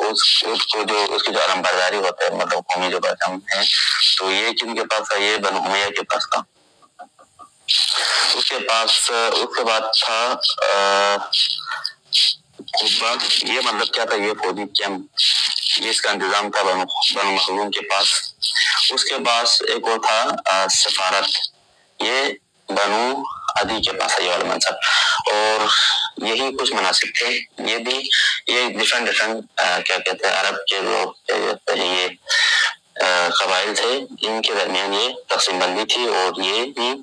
اس کی جو علم برداری ہوتا ہے، مطلب قومی جو پرچم ہے، تو یہ کن کے پاس تھا؟ یہ بنو امیہ کے پاس تھا. اس کے بعد تھا قبہ. یہ مطلب کیا تھا؟ یہ فوجی کیمپ، جس کا انتظام تھا بنو مخزوم کے پاس. اس کے بعد ایک اور تھا سفارت، یہ بنو عدی کے پاس ہے یہ والا منصب. اور یہی کچھ مناسب تھے. یہ بھی یہ ڈفرنٹ کیا کہتے ہیں عرب کے لوگ کیا کہتے ہیں یہ قبائل تھے، ان کے درمیان یہ تقسیم بندی تھی، اور یہ بھی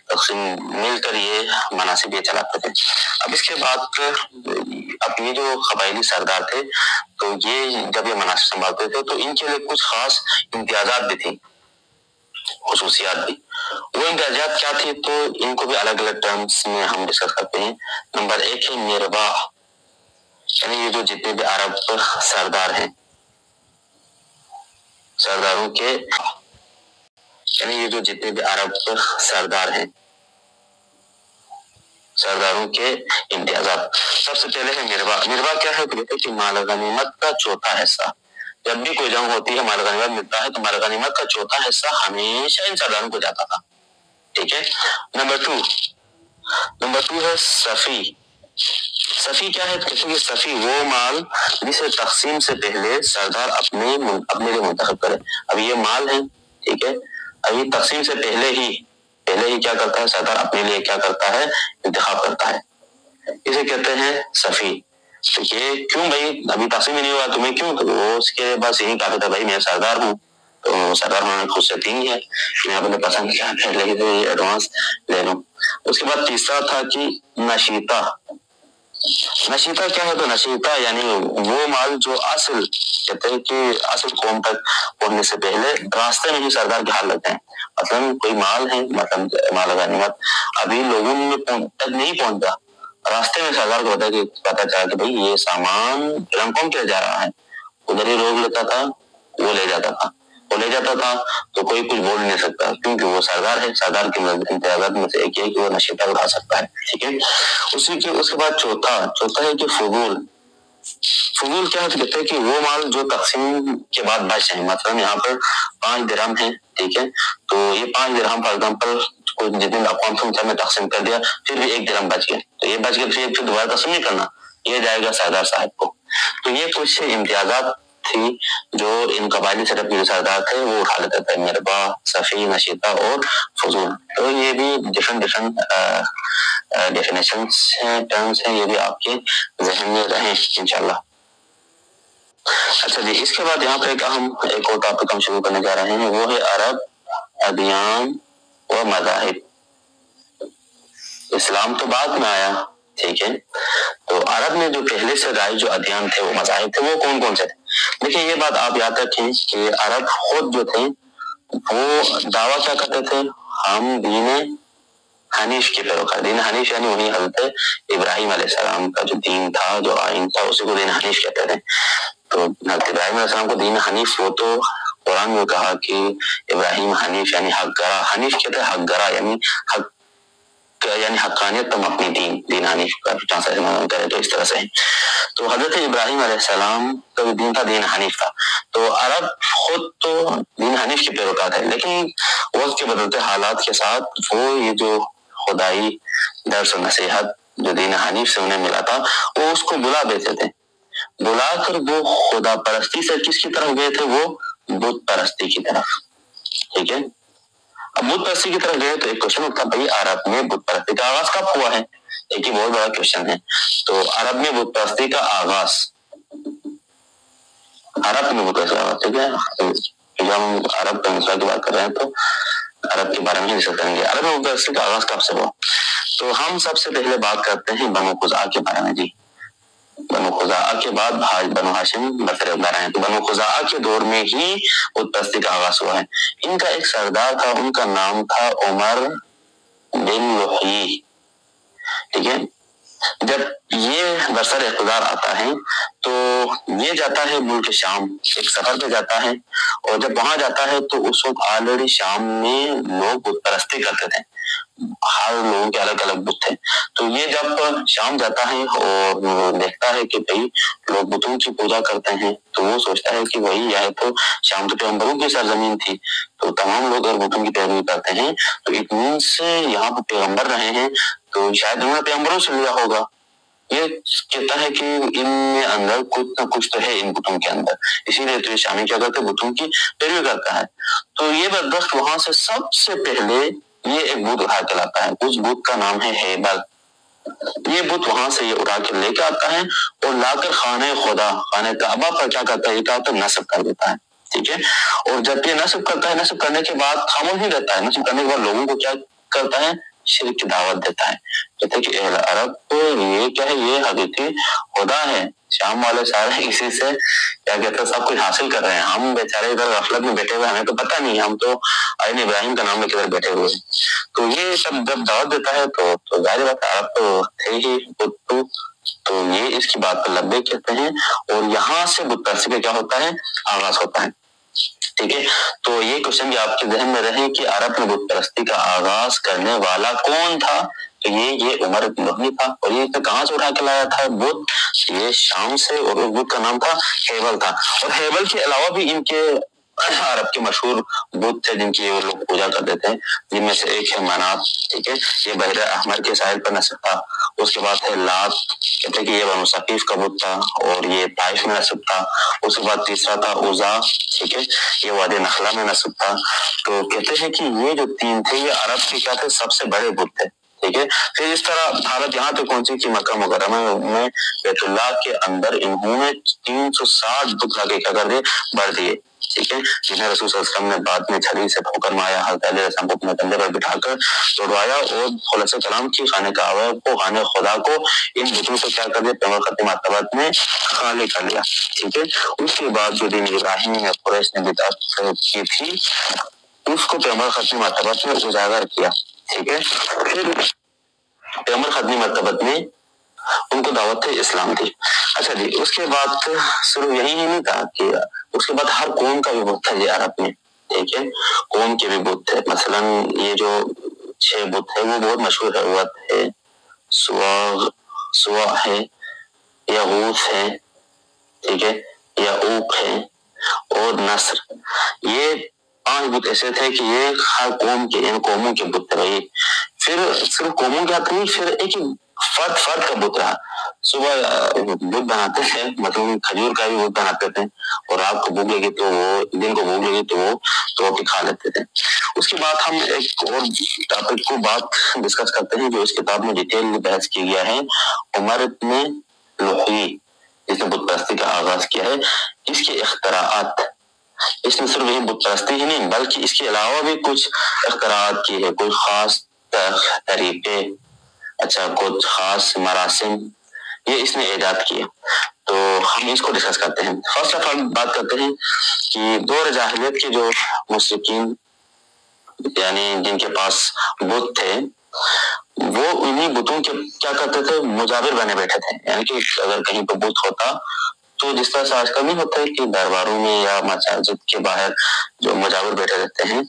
تقسیم مل کر یہ مناسب یہ چلاتے تھے. اب اس کے بعد اب یہ جو قبائلی سردار تھے تو یہ جب یہ مناسب سنبھالتے تھے تو ان کے لیے کچھ خاص امتیازات بھی تھی، خصوصیات بھی. وہ امتیازات کیا تھی؟ تو ان کو بھی الگ الگ ٹرمز میں ہم ڈسکس کرتے ہیں. نمبر 1 ہے مرباح، یعنی یہ جو جتنے بھی عرب سردار ہیں، سرداروں کے یعنی یہ جو جتنے بھی عرب سردار ہیں، سرداروں کے امتیازات. سب سے پہلے ہے مرباح. مرباح کیا ہے؟ کہتے کہ مال غنیمت کا چوتھا حصہ. جب بھی کوئی جنگ ہوتی ہے، مال غنیمت ملتا ہے، تو مال غنیمت کا چوتھا حصہ ہمیشہ ان سرداروں کو جاتا تھا. ٹھیک ہے. نمبر 2 ہے صفی. صفی کیا ہے؟ کہتے ہیں کہ صفی وہ مال جسے تقسیم سے پہلے سردار اپنے لیے منتخب کرے. اب یہ مال ہے، ٹھیک ہے، ابھی تقسیم سے پہلے ہی کیا کرتا ہے سردار اپنے لیے کیا کرتا ہے؟ انتخاب کرتا ہے. اسے کہتے ہیں صفی. تو یہ کیوں بھائی ابھی تقسیم ہی نہیں ہوا، تمہیں کیوں؟ تو وہ اس کے بس یہی کہا تھا بھائی میں سردار ہوں، تو سردار ہونے خود سے تین ہے، میں اپنے پسند کیا پہلے ہی تو یہ ایڈوانس لے لوں. اس کے بعد تیسرا تھا کہ نشیطہ. نشیطہ کیا ہے؟ تو نشیطہ یعنی وہ مال جو اصل کہتے ہیں کہ اصل قوم تک پہنچنے سے پہلے راستے میں ہی سردار کے ہاتھ لگتے ہیں. مثلا کوئی مال ہے، مطلب مال غنیمت ابھی لوگوں میں تک نہیں پہنچتا، راستے میں سردار کو پتا چلا کہ بھائی یہ سامان فلاں قوم کے جا رہا ہے، ادھر ہی روک لیتا تھا، وہ لے جاتا تھا تو کوئی کچھ بول نہیں سکتا، کیونکہ وہ سردار ہے. سردار کے امتیازات میں سے ایک یہ ہے کہ وہ نشیطہ اٹھا سکتا ہے. ٹھیک ہے. اس کے بعد چوتھا ہے کہ فضول کیا ہے؟ کہتے ہیں کہ وہ مال جو تقسیم کے بعد بچ جائیں. مثلا یہاں پر 5 درہم ہے، ٹھیک ہے، تو یہ 5 درہم فار ایگزامپل جتنے اقوام سے میں تقسیم کر دیا، پھر بھی 1 درہم بچ گیا، تو یہ بچ گیا پھر دوبارہ تقسیم نہیں کرنا، یہ جائے گا سردار صاحب کو. تو یہ کچھ امتیازات تھی جو ان قبائلی سیٹ اپ کے سردار تھے وہ اٹھا لیتے تھے، مرباح، صفی، نشیطہ اور فضول. تو یہ بھی ڈفرنٹ ڈیفینیشنز ہیں، ٹرمز ہیں، یہ بھی آپ کے ذہن میں رہیں انشاءاللہ. اچھا جی، اس کے بعد یہاں پہ ایک اور ٹاپک ہم شروع کرنے جا رہے ہیں، وہ ہے عرب ادیان و مذاہب. اسلام تو بعد میں آیا، ٹھیک ہے. تو عرب میں جو پہلے سے رائج جو ادیان تھے، وہ مذاہب تھے، وہ کون کون سے تھے؟ دیکھیں یہ بات آپ یاد رکھیں کہ عرب خود جو تھے وہ دعویٰ کیا کرتے تھے؟ ہم دین حنیف کے پیروکار. دین حنیف یعنی وہی حضرت ابراہیم علیہ السلام کا جو دین تھا، جو آئین تھا، اسی کو دین حنیف کہتے تھے. تو حضرت ابراہیم علیہ السلام کو دین حنیف، وہ تو قرآن میں کہا کہ ابراہیم حنیف یعنی حق گرا. حنیف کہتے ہیں حق گرا، یعنی حقانیت تم اپنی دین حنیف کا ٹرانسلیشن کرے تو اس طرح سے. تو حضرت ابراہیم علیہ السلام کا جو دین تھا دین حنیف تھا. تو عرب خود تو دین حنیف کے پیروکار تھے، لیکن وقت کے بدلتے حالات کے ساتھ وہ یہ جو خدائی درس و نصیحت جو دین حنیف سے انہیں ملا تھا، وہ اس کو بلا دیتے تھے. بلا کر وہ خدا پرستی سے کس کی طرف گئے تھے؟ وہ بت پرستی کی طرف. ٹھیک ہے. اب بت پرستی کی طرف گئے تو ایک کوشچن اٹھتا، بھائی عرب میں بت پرستی کا آغاز کب ہوا ہے؟ ایک ہی بہت بڑا کوشچن ہے. تو عرب میں بت پرستی کا آغاز، عرب میں بت پرستی کا آغاز، ٹھیک ہے. جب ہم عرب پینسلا کی بات کر رہے ہیں تو عرب کے بارے میں ڈسکس کریں گے. عرب میں بت پرستی کا آغاز کب سے ہوا؟ تو ہم سب سے پہلے بات کرتے ہیں بنو خزاعہ کے بارے میں. جی، بنو خزاعہ کے بعد بنو ہاشم برطرف ہیں. تو بنو خزاعہ کے دور میں ہی بت پرستی کا آغاز ہوا ہے. ان کا ایک سردار تھا، ان کا نام تھا عمر بن لحی. ٹھیک ہے. جب یہ برسر اقتدار آتا ہے تو یہ جاتا ہے ملک شام، ایک سفر پہ جاتا ہے، اور جب وہاں جاتا ہے تو اس وقت آلریڈی شام میں لوگ بت پرستی کرتے تھے، ہر لوگوں کے الگ الگ بت تھے. تو یہ جب شام جاتا ہے اور دیکھتا ہے کہ بھئی لوگ بتوں کی پوجا کرتے ہیں، تو وہ سوچتا ہے کہ وہی یہ تو شام تو پیغمبروں کی سرزمین تھی، تو تمام لوگ اگر بتوں کی پیروی کرتے ہیں تو اطمینان سے یہاں پہ پیغمبر رہے ہیں تو شاید انہوں نے پیغمبروں سے لیا ہوگا. یہ کہتا ہے کہ ان میں اندر کچھ نہ کچھ تو ہے ان بتوں کے اندر، اسی لیے تو یہ شامی کیا کرتے بتوں کی پیروی کرتا ہے. تو یہ بدبخت وہاں سے سب سے پہلے یہ ایک بت اٹھا کے لاتا ہے. اس بت کا نام ہے ہیبل. یہ بت وہاں سے یہ اٹھا کے لے کے آتا ہے اور لا کر خانہ خدا، خانہ کعبہ پر کیا کرتا ہے؟ یہ کیا ہوتا ہے؟ نصب کر دیتا ہے. ٹھیک ہے. اور جب یہ نصب کرتا ہے، نصب کرنے کے بعد خاموش نہیں رہتا ہے، نصب کرنے کے بعد لوگوں کو کیا کرتا ہے؟ شرک کی دعوت دیتا ہے. کہتے کہ اہل عرب کو یہ کیا ہے؟ یہ حقیقی خدا ہے. شام والے سارے اسی سے کیا کہتے ہیں؟ سب کچھ حاصل کر رہے ہیں. ہم بیچارے ادھر غفلت میں بیٹھے ہوئے، ہمیں تو پتہ نہیں، ہم تو آئین ابراہیم کا نام لے کے ادھر بیٹھے ہوئے. تو یہ سب جب دعوت دیتا ہے تو ظاہر بات ہے عرب تو تھے ہی بت، تو یہ اس کی بات پر لبیک کہتے ہیں، اور یہاں سے بت پرستی کا کیا ہوتا ہے؟ آغاز ہوتا ہے. ٹھیک ہے. تو یہ کوشچن بھی آپ کے ذہن میں رہے کہ عرب میں بت پرستی کا آغاز کرنے والا کون تھا؟ تو یہ عمر بن لحی تھا. اور یہ کہاں سے اٹھا کے لایا تھا بت؟ یہ شام سے، اور اس بت کا نام تھا ہیبل تھا. اور ہیبل کے علاوہ بھی ان کے عرب کے مشہور بت تھے جن کی وہ لوگ پوجا کرتے تھے، جن میں سے ایک ہے منات. ٹھیک ہے. یہ بحر احمر کے ساحل پر نصب تھا. اس کے بعد ہے لات، کہتے کہ یہ بنو ثقیف کا بت تھا اور یہ طائف میں نصب تھا. اس کے بعد تیسرا تھا عزا. ٹھیک ہے. یہ وادی نخلا میں نصب تھا. تو کہتے ہیں کہ یہ جو تین تھے یہ عرب کے کیا تھے؟ سب سے بڑے بت تھے. ٹھیک ہے. پھر اس طرح حالت یہاں تک پہنچی کہ مکہ مکرمہ میں بیت اللہ کے اندر انہوں نے 360 بت لا کے کیا کر دیے؟ بڑھ دیے. ٹھیک ہے. جنہیں رسول صلی اللہ علیہ وسلم نے بعد میں چھری سے ٹھوکر مارا، حضرت علیہ السلام کو اپنے کندھے پر بٹھا کر دوڑوایا اور خلص کلام کی خانہ کعبہ کو، خانہ خدا کو ان بتوں سے کیا کر دیا؟ پیغمبر ختم مرتبت میں خالی کر لیا. ٹھیک ہے. اس کے بعد جو دین ابراہیم یا قریش نے بدعت کی تھی اس کو پیغمبر ختم مرتبت میں اجاگر کیا. ٹھیک ہے. پھر پیغمبر ختم مرتبت میں ان کو دعوت اسلام دی. اچھا جی. اس کے بعد صرف یہی ہی نہیں تھا کہ اس کے بعد ہر قوم کا بھی بت تھا یہ عرب میں. ٹھیک ہے. قوم کے بھی بت تھے. مثلا یہ جو 6 بت ہے وہ بہت مشہور ہے. وت ہے، سوا ہے، یغوث ہے، ٹھیک ہے، یعوق ہے اور نصر. یہ 5 بت ایسے تھے کہ یہ ہر قوم کے، ان قوموں کے بت تھے. پھر صرف قوموں کا نہیں، پھر ایک فرد کا بت رہا. صبح بت بناتے تھے، مطلب کھجور کا بھی بت بناتے تھے، اور رات کو بھوک لگی تو وہ، دن کو بھوک لگی تو وہ توڑ کے کھا لیتے تھے. اس کے بعد ہم ایک اور ٹاپک کو بات ڈسکس کرتے ہیں جو اس کتاب میں ڈیٹیل بحث کی گیا ہے. عمر بن لحی جس نے بت پرستی کا آغاز کیا ہے، اس کے اختراعات، اس نے صرف یہ بت پرستی ہی نہیں بلکہ اس کے علاوہ بھی کچھ اختراعات کی ہے. کوئی خاص طریقے اچھا کچھ خاص مراسم یہ اس نے ایجاد کیے، تو ہم اس کو ڈسکس کرتے ہیں۔ فرسٹ آف آل بات کرتے ہیں کہ دور جاہلیت کے جو مشرکین یعنی جن کے پاس بت تھے، وہ انہی بتوں کے کیا کرتے تھے، مجاور بنے بیٹھے تھے، یعنی کہ اگر کہیں پہ بت ہوتا تو جس طرح سے آج کل نہیں ہوتا ہے کہ درباروں میں یا مساجد کے باہر جو مجاور بیٹھے رہتے ہیں،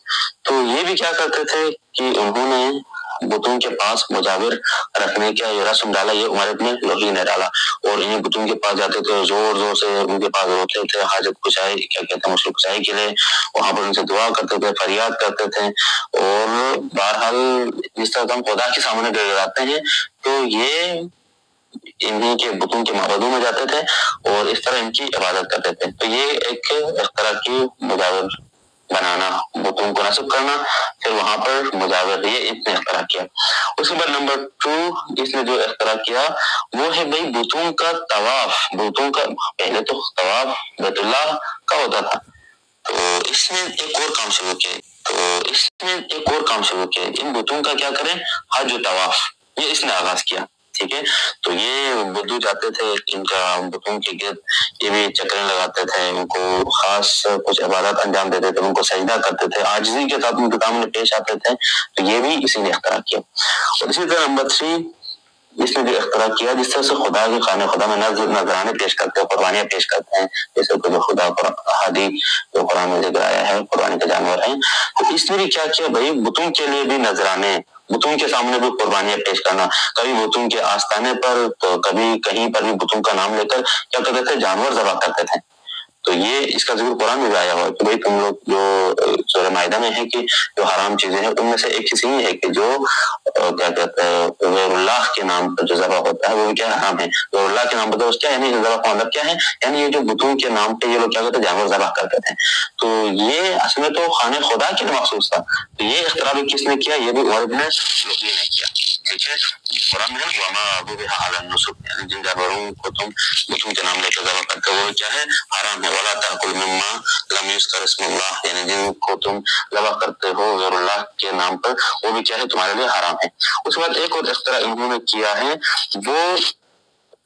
تو یہ بھی کیا کرتے تھے کہ انہوں نے بتوں کے پاس مجاور رکھنے کا یہ رسم ڈالا، یہ عمر ابن لوہی نے ڈالا، اور انہیں بتوں کے پاس جاتے تھے، زور زور سے ان کے پاس روتے تھے، حاجت کشائی کیا کہتے ہیں مشکل کشائی کے لیے وہاں پر ان سے دعا کرتے تھے، فریاد کرتے تھے، اور بہرحال جس طرح ہم خدا کے سامنے گر جاتے ہیں تو یہ انہیں کے بتوں کے معبدوں میں جاتے تھے اور اس طرح ان کی عبادت کرتے تھے۔ تو یہ ایک طرح کی مجاور بنانا، بتوں کو نصب کرنا، پھر وہاں پر مجاور، یہ اس نے اختراع کیا۔ اس کے بعد نمبر 2 اس نے جو اختراع کیا وہ ہے بھائی بتوں کا طواف۔ بتوں کا پہلے تو طواف بیت اللہ کا ہوتا تھا، تو اس نے ایک اور کام شروع کیا، ان بتوں کا کیا کریں، حج و طواف، یہ اس نے آغاز کیا، ٹھیک ہے۔ تو یہ بدو جاتے تھے ان کا بتوں کے گرد، یہ بھی چکریں لگاتے تھے، ان کو خاص کچھ عبادات انجام دیتے تھے، ان کو سجدہ کرتے تھے، عاجزی کے ساتھ ان کے سامنے پیش آتے تھے، تو یہ بھی اسی نے اختراع کیا۔ اور اسی طرح نمبر 3 اس نے جو اختراع کیا، جس طرح سے خدا کے خانے خدا میں نذرانے پیش کرتے ہیں، قربانیاں پیش کرتے ہیں، جیسے کہ جو خدا ہادی جو قرآن میں ذکر آیا ہے قربانی کے جانور ہیں، تو اس نے بھی کیا کیا بھائی، بتوں کے لیے بھی نذرانے، بتوں کے سامنے بھی قربانیاں پیش کرنا، کبھی بتوں کے آستانے پر تو کبھی کہیں پر بھی بتوں کا نام لے کر کیا کرتے تھے، جانور ذبح کرتے تھے۔ تو یہ اس کا ذکر قرآن میں بھی آیا ہوا ہے کہ بھائی تم لوگ جو سورہ مائدہ میں ہے کہ جو حرام چیزیں ہیں ان میں سے ایک چیز یہ ہے کہ جو کیا کہتے ہیں غیر اللہ کے نام پر جو ذبح ہوتا ہے وہ بھی کیا حرام ہے۔ غیر اللہ کے نام پر تو کیا یعنی ذبح کا مطلب کیا ہے، یعنی یہ جو بتوں کے نام پہ یہ لوگ کیا کرتے ہیں، جانور ذبح کرتے تھے، تو یہ اصل میں تو خانے خدا کے لیے مخصوص تھا۔ تو یہ اختراع بھی کس نے کیا، یہ بھی عمر ابن لوہی نے کیا، ٹھیک ہے۔ قرآن میں وما ذبح علی النصب، یعنی جن جانوروں کو تم بتوں کے نام لے کر ذبح کرتے ہو وہ کیا ہے، حرام ہے۔ ولا تأکل مما لم یذکر اسم اللہ، یعنی جن کو تم ذبح کرتے ہو غیر اللہ کے نام پر وہ بھی کیا ہے، تمہارے لیے حرام ہے۔ اس کے بعد ایک اور اختراع انہوں نے کیا ہے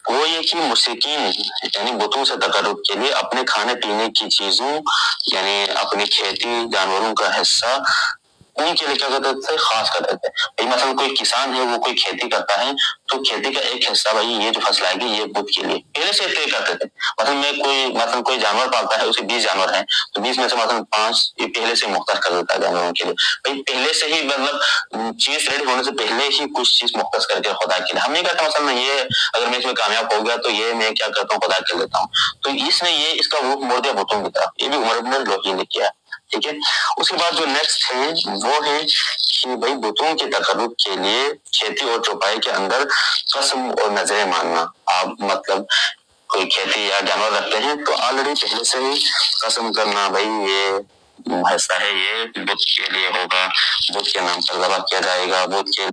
وہ یہ کہ مشرکین یعنی بتوں سے تقرب کے لیے اپنے کھانے پینے کی چیزوں یعنی اپنی کھیتی جانوروں کا حصہ ان کے لیے کیا کرتے تھے، خاص کرتے تھے۔ مثلا کوئی کسان ہے وہ کوئی کھیتی کرتا ہے تو کھیتی کا ایک حصہ بھائی یہ جو فصل آئے گی یہ بت کے لیے پہلے سے طے کرتے تھے۔ مثلا کوئی جانور پالتا ہے، اسے 20 جانور ہیں تو 20 میں سے مثلا 5 یہ پہلے سے مختص کر دیتا ہے جانوروں کے لیے، بھائی پہلے سے ہی مطلب چیز ریڈی ہونے سے پہلے ہی کچھ چیز مختص کر کے خدا کے لیے۔ ہم نہیں کہتے مثلا یہ اگر میں اس میں کامیاب ہو گیا تو یہ میں کیا کرتا ہوں، خدا کے لیتا ہوں، تو اس نے یہ اس کا روح موڑ دیا بتوں کی طرف، یہ بھی عمر ابن لوہی نے کیا، ٹھیک ہے۔ اس کے بعد جو نیکسٹ ہے وہ ہے کہ بھائی بتوں کے تقرب کے لیے کھیتی اور چوپائی کے اندر قسم اور نظریں ماننا۔ آپ مطلب کوئی کھیتی یا جانور رکھتے ہیں تو آلریڈی پہلے سے ہی قسم کرنا، بھائی یہ حصہ ہے یہ بت کے لیے ہوگا، بت کے نام پر ذبح کیا جائے گا، بت کے